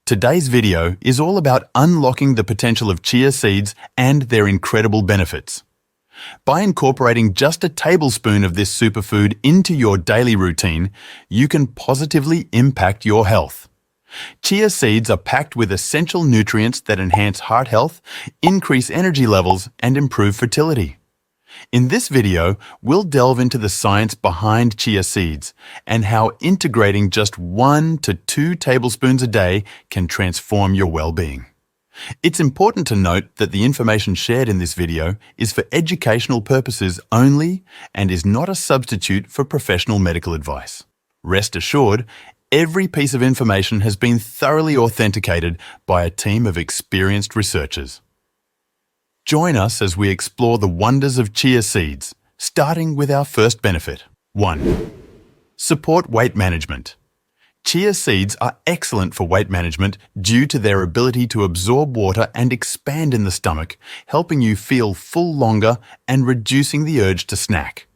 Today's video is all about unlocking the potential of chia seeds and their incredible benefits. By incorporating just a tablespoon of this superfood into your daily routine, you can positively impact your health. Chia seeds are packed with essential nutrients that enhance heart health, increase energy levels, and improve fertility. In this video, we'll delve into the science behind chia seeds and how integrating just 1 to 2 tablespoons a day can transform your well-being. It's important to note that the information shared in this video is for educational purposes only and is not a substitute for professional medical advice. Rest assured, every piece of information has been thoroughly authenticated by a team of experienced researchers. Join us as we explore the wonders of chia seeds, starting with our first benefit. 1. Support weight management. Chia seeds are excellent for weight management due to their ability to absorb water and expand in the stomach, helping you feel full longer and reducing the urge to snack.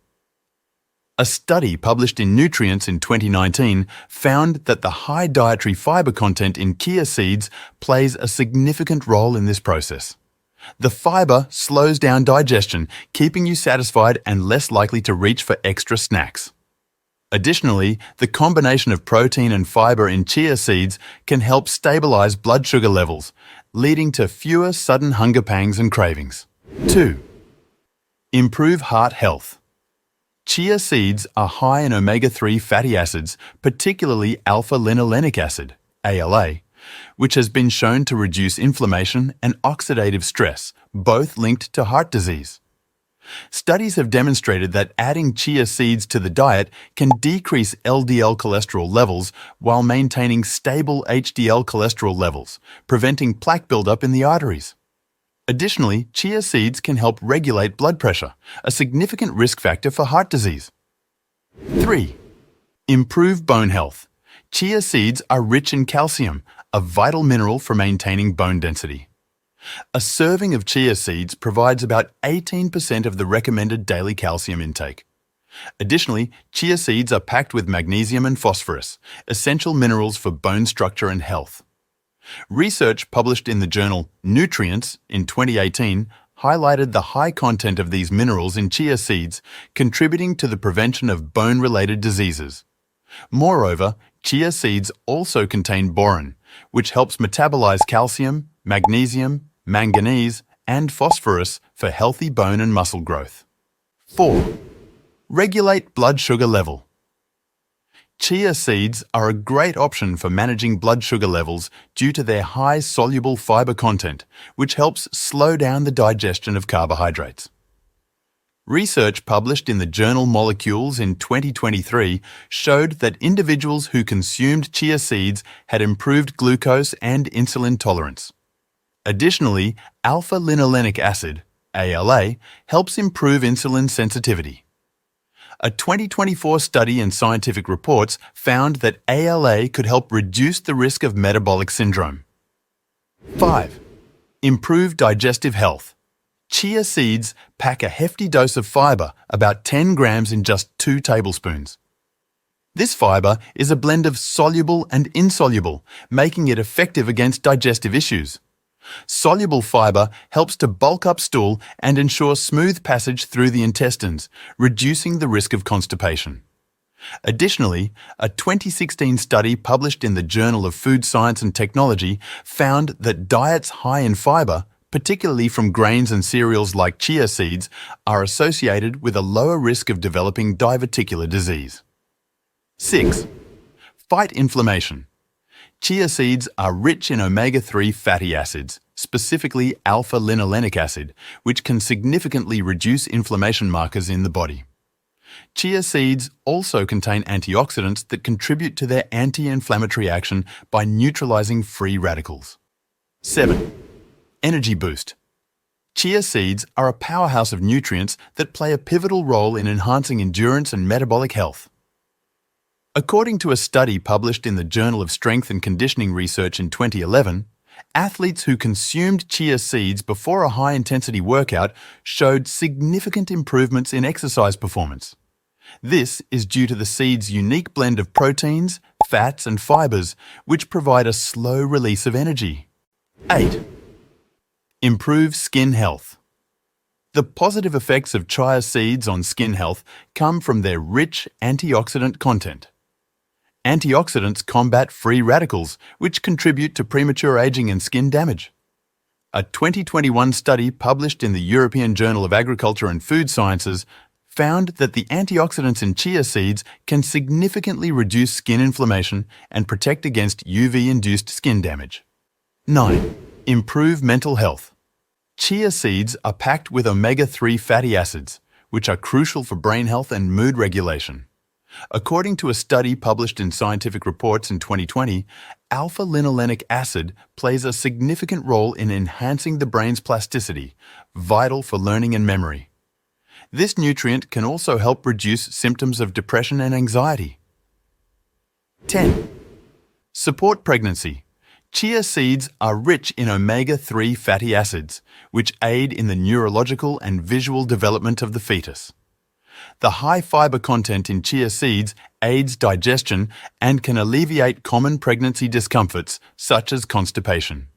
A study published in Nutrients in 2019 found that the high dietary fiber content in chia seeds plays a significant role in this process. The fiber slows down digestion, keeping you satisfied and less likely to reach for extra snacks. Additionally, the combination of protein and fiber in chia seeds can help stabilize blood sugar levels, leading to fewer sudden hunger pangs and cravings. 2. Improve heart health. Chia seeds are high in omega-3 fatty acids, particularly alpha-linolenic acid, ALA, which has been shown to reduce inflammation and oxidative stress, both linked to heart disease. Studies have demonstrated that adding chia seeds to the diet can decrease LDL cholesterol levels while maintaining stable HDL cholesterol levels, preventing plaque buildup in the arteries. Additionally, chia seeds can help regulate blood pressure, a significant risk factor for heart disease. 3. Improve bone health. Chia seeds are rich in calcium, a vital mineral for maintaining bone density. A serving of chia seeds provides about 18% of the recommended daily calcium intake. Additionally, chia seeds are packed with magnesium and phosphorus, essential minerals for bone structure and health. Research published in the journal Nutrients in 2018 highlighted the high content of these minerals in chia seeds, contributing to the prevention of bone-related diseases. Moreover, chia seeds also contain boron, which helps metabolize calcium, magnesium, manganese, and phosphorus for healthy bone and muscle growth. 4. Regulate blood sugar level. Chia seeds are a great option for managing blood sugar levels due to their high soluble fiber content, which helps slow down the digestion of carbohydrates. Research published in the journal Molecules in 2023 showed that individuals who consumed chia seeds had improved glucose and insulin tolerance. Additionally, alpha-linolenic acid, ALA, helps improve insulin sensitivity. A 2024 study in Scientific Reports found that ALA could help reduce the risk of metabolic syndrome. 5. Improve digestive health. Chia seeds pack a hefty dose of fiber, about 10 grams in just 2 tablespoons. This fiber is a blend of soluble and insoluble, making it effective against digestive issues. Soluble fiber helps to bulk up stool and ensure smooth passage through the intestines, reducing the risk of constipation. Additionally, a 2016 study published in the Journal of Food Science and Technology found that diets high in fiber, particularly from grains and cereals like chia seeds, are associated with a lower risk of developing diverticular disease. 6. Fight inflammation. Chia seeds are rich in omega-3 fatty acids, specifically alpha-linolenic acid, which can significantly reduce inflammation markers in the body. Chia seeds also contain antioxidants that contribute to their anti-inflammatory action by neutralizing free radicals. 7. Energy boost. Chia seeds are a powerhouse of nutrients that play a pivotal role in enhancing endurance and metabolic health. According to a study published in the Journal of Strength and Conditioning Research in 2011, athletes who consumed chia seeds before a high-intensity workout showed significant improvements in exercise performance. This is due to the seed's unique blend of proteins, fats and fibers, which provide a slow release of energy. 8. Improve skin health. The positive effects of chia seeds on skin health come from their rich antioxidant content. Antioxidants combat free radicals, which contribute to premature aging and skin damage. A 2021 study published in the European Journal of Agriculture and Food Sciences found that the antioxidants in chia seeds can significantly reduce skin inflammation and protect against UV-induced skin damage. 9. Improve mental health. Chia seeds are packed with omega-3 fatty acids, which are crucial for brain health and mood regulation. According to a study published in Scientific Reports in 2020, alpha-linolenic acid plays a significant role in enhancing the brain's plasticity, vital for learning and memory. This nutrient can also help reduce symptoms of depression and anxiety. 10. Support pregnancy. Chia seeds are rich in omega-3 fatty acids, which aid in the neurological and visual development of the fetus. The high fiber content in chia seeds aids digestion and can alleviate common pregnancy discomforts such as constipation.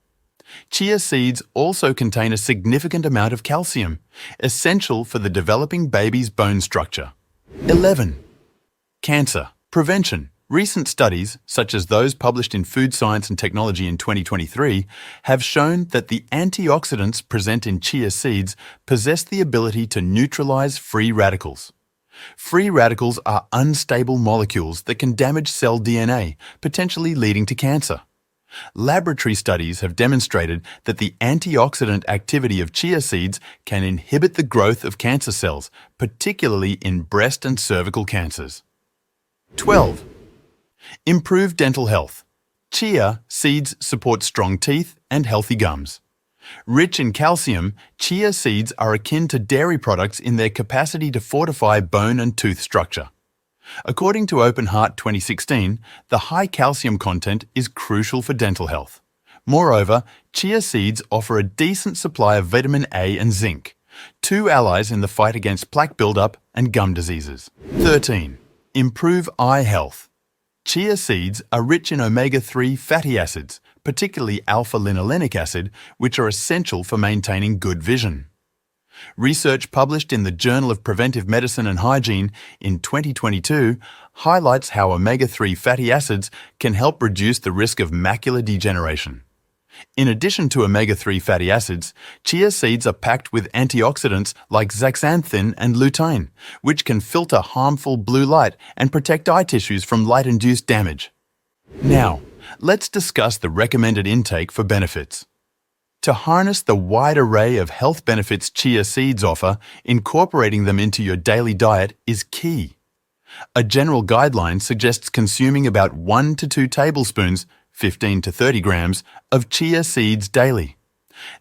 Chia seeds also contain a significant amount of calcium, essential for the developing baby's bone structure. 11. Cancer prevention. Recent studies, such as those published in Food Science and Technology in 2023, have shown that the antioxidants present in chia seeds possess the ability to neutralize free radicals. Free radicals are unstable molecules that can damage cell DNA, potentially leading to cancer. Laboratory studies have demonstrated that the antioxidant activity of chia seeds can inhibit the growth of cancer cells, particularly in breast and cervical cancers. 12. Improve dental health. Chia seeds support strong teeth and healthy gums. Rich in calcium, chia seeds are akin to dairy products in their capacity to fortify bone and tooth structure. According to Open Heart 2016, the high calcium content is crucial for dental health. Moreover, chia seeds offer a decent supply of vitamin A and zinc, two allies in the fight against plaque buildup and gum diseases. 13. Improve eye health. Chia seeds are rich in omega-3 fatty acids, particularly alpha-linolenic acid, which are essential for maintaining good vision. Research published in the Journal of Preventive Medicine and Hygiene in 2022 highlights how omega-3 fatty acids can help reduce the risk of macular degeneration. In addition to omega-3 fatty acids, chia seeds are packed with antioxidants like zeaxanthin and lutein, which can filter harmful blue light and protect eye tissues from light-induced damage. Now, let's discuss the recommended intake for benefits. To harness the wide array of health benefits chia seeds offer, incorporating them into your daily diet is key. A general guideline suggests consuming about 1 to 2 tablespoons 15 to 30 grams of chia seeds daily.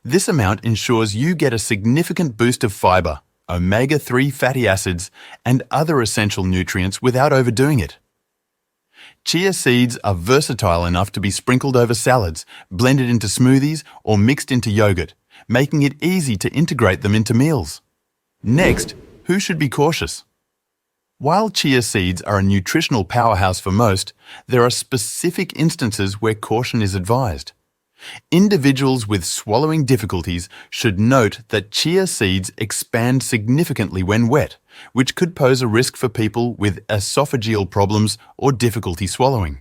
This amount ensures you get a significant boost of fiber, omega-3 fatty acids, and other essential nutrients without overdoing it. Chia seeds are versatile enough to be sprinkled over salads, blended into smoothies, or mixed into yogurt, making it easy to integrate them into meals. Next, who should be cautious? While chia seeds are a nutritional powerhouse for most, there are specific instances where caution is advised. Individuals with swallowing difficulties should note that chia seeds expand significantly when wet, which could pose a risk for people with esophageal problems or difficulty swallowing.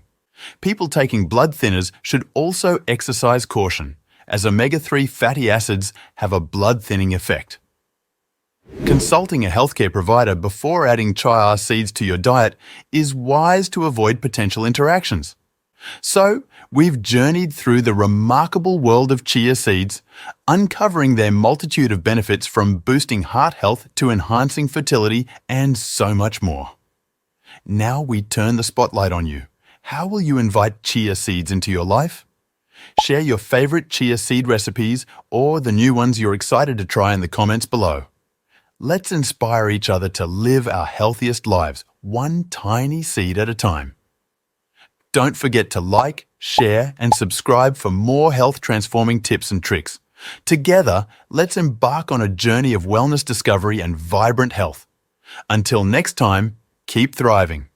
People taking blood thinners should also exercise caution, as omega-3 fatty acids have a blood-thinning effect. Consulting a healthcare provider before adding chia seeds to your diet is wise to avoid potential interactions. So, we've journeyed through the remarkable world of chia seeds, uncovering their multitude of benefits from boosting heart health to enhancing fertility and so much more. Now we turn the spotlight on you. How will you invite chia seeds into your life? Share your favorite chia seed recipes or the new ones you're excited to try in the comments below. Let's inspire each other to live our healthiest lives, one tiny seed at a time. Don't forget to like, share, and subscribe for more health-transforming tips and tricks. Together, let's embark on a journey of wellness discovery and vibrant health. Until next time, keep thriving.